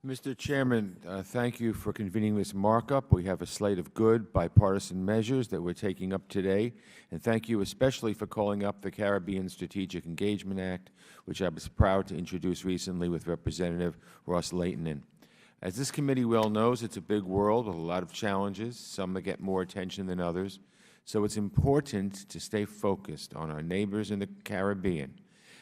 Mr. Chairman, thank you for convening this markup. We have a slate of good bipartisan measures that we're taking up today, and thank you especially for calling up the Caribbean Strategic Engagement Act, which I was proud to introduce recently with Representative Ross Layton in. As this committee well knows, it's a big world with a lot of challenges, some that get more attention than others, so it's important to stay focused on our neighbors in the Caribbean.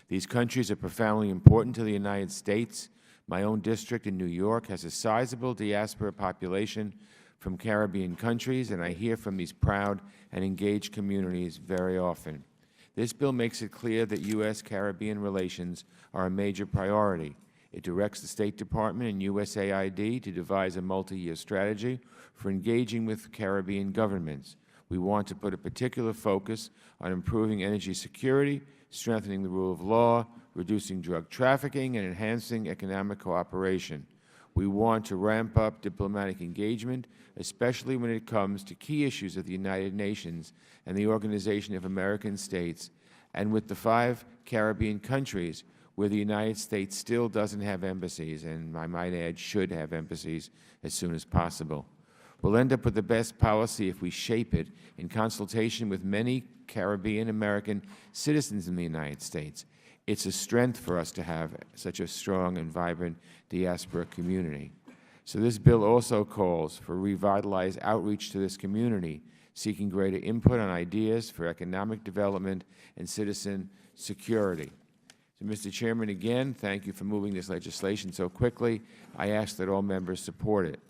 These countries are profoundly important to the United States. My own district in New York has a sizable diaspora population from Caribbean countries, and I hear from these proud and engaged communities very often. This bill makes it clear that U.S.-Caribbean relations are a major priority. It directs the State Department and USAID to devise a multi-year strategy for engaging with Caribbean governments. We want to put a particular focus on improving energy security, strengthening the rule of law, reducing drug trafficking, and enhancing economic cooperation. We want to ramp up diplomatic engagement, especially when it comes to key issues of the United Nations and the Organization of American States, and with the 5 Caribbean countries where the United States still doesn't have embassies, and I might add should have embassies as soon as possible. We'll end up with the best policy if we shape it in consultation with many Caribbean American citizens in the United States. It's a strength for us to have such a strong and vibrant diaspora community. So this bill also calls for revitalized outreach to this community, seeking greater input on ideas for economic development and citizen security. So, Mr. Chairman, again, thank you for moving this legislation so quickly. I ask that all members support it.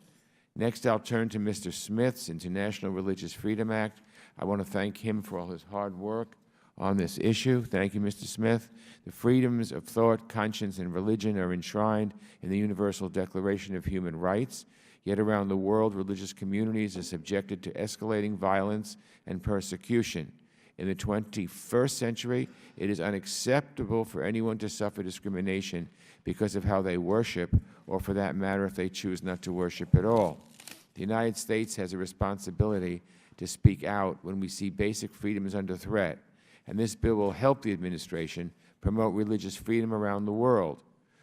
Next, I'll turn to Mr. Smith's International Religious Freedom Act. I want to thank him for all his hard work on this issue. Thank you, Mr. Smith. The freedoms of thought, conscience, and religion are enshrined in the Universal Declaration of Human Rights. Yet around the world, religious communities are subjected to escalating violence and persecution. In the 21st century, it is unacceptable for anyone to suffer discrimination because of how they worship, or for that matter, if they choose not to worship at all. The United States has a responsibility to speak out when we see basic freedoms under threat, and this bill will help the administration promote religious freedom around the world.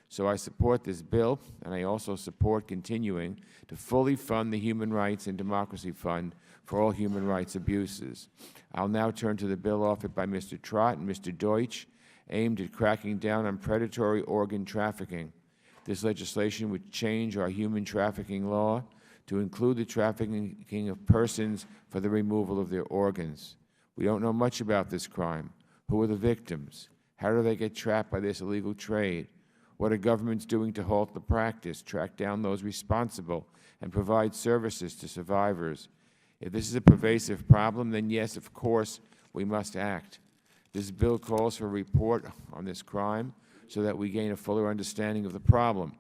So I support this bill, and I also support continuing to fully fund the Human Rights and Democracy Fund for all human rights abuses. I'll now turn to the bill offered by Mr. Trott and Mr. Deutsch, aimed at cracking down on predatory organ trafficking. This legislation would change our human trafficking law to include the trafficking of persons for the removal of their organs. We don't know much about this crime. Who are the victims? How do they get trapped by this illegal trade? What are governments doing to halt the practice, track down those responsible, and provide services to survivors? If this is a pervasive problem, then yes, of course, we must act. This bill calls for a report on this crime so that we gain a fuller understanding of the problem.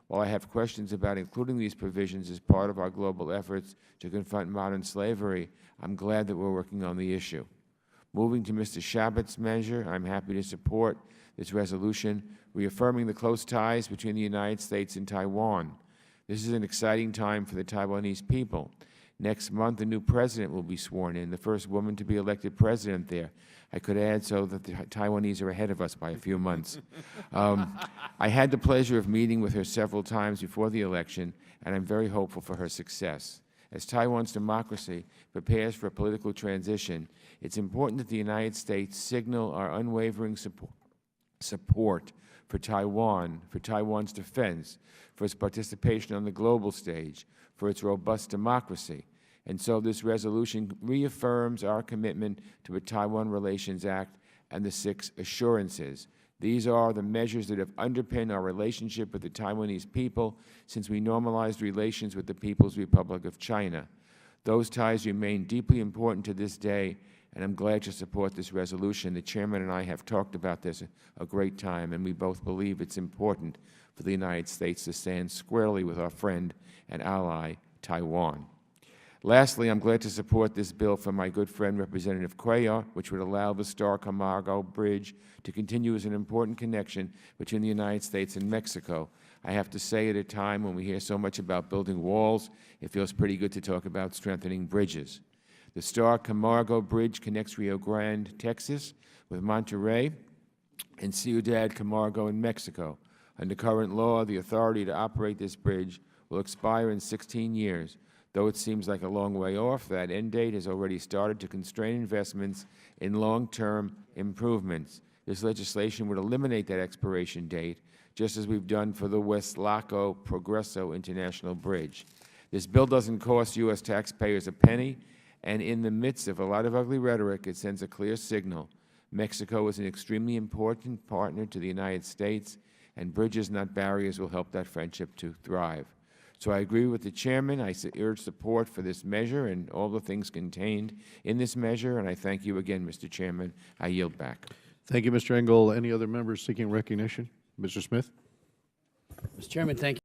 While I have questions about including these provisions as part of our global efforts to confront modern slavery, I'm glad that we're working on the issue. Moving to Mr. Shabbat's measure, I'm happy to support this resolution, reaffirming the close ties between the United States and Taiwan. This is an exciting time for the Taiwanese people. Next month, a new president will be sworn in, the first woman to be elected president there. I could add so that the Taiwanese are ahead of us by a few months. I had the pleasure of meeting with her several times before the election, and I'm very hopeful for her success. As Taiwan's democracy prepares for a political transition, it's important that the United States signal our unwavering support for Taiwan, for Taiwan's defense, for its participation on the global stage, for its robust democracy. And so this resolution reaffirms our commitment to the Taiwan Relations Act and the 6 assurances. These are the measures that have underpinned our relationship with the Taiwanese people since we normalized relations with the People's Republic of China. Those ties remain deeply important to this day, and I'm glad to support this resolution. The Chairman and I have talked about this a great time, and we both believe it's important for the United States to stand squarely with our friend and ally, Taiwan. Lastly, I'm glad to support this bill from my good friend Representative Cuellar, which would allow the Starr-Camargo Bridge to continue as an important connection between the United States and Mexico. I have to say, at a time when we hear so much about building walls, it feels pretty good to talk about strengthening bridges. The Starr-Camargo Bridge connects Rio Grande, Texas, with Monterrey and Ciudad Camargo in Mexico. Under current law, the authority to operate this bridge will expire in 16 years. Though it seems like a long way off, that end date has already started to constrain investments in long-term improvements. This legislation would eliminate that expiration date, just as we've done for the West Laco Progresso International Bridge. This bill doesn't cost U.S. taxpayers a penny, and in the midst of a lot of ugly rhetoric, it sends a clear signal. Mexico is an extremely important partner to the United States, and bridges, not barriers, will help that friendship to thrive. So I agree with the Chairman. I urge support for this measure and all the things contained in this measure, and I thank you again, Mr. Chairman. I yield back. Thank you, Mr. Engel. Any other members seeking recognition? Mr. Smith? Mr. Chairman, thank you.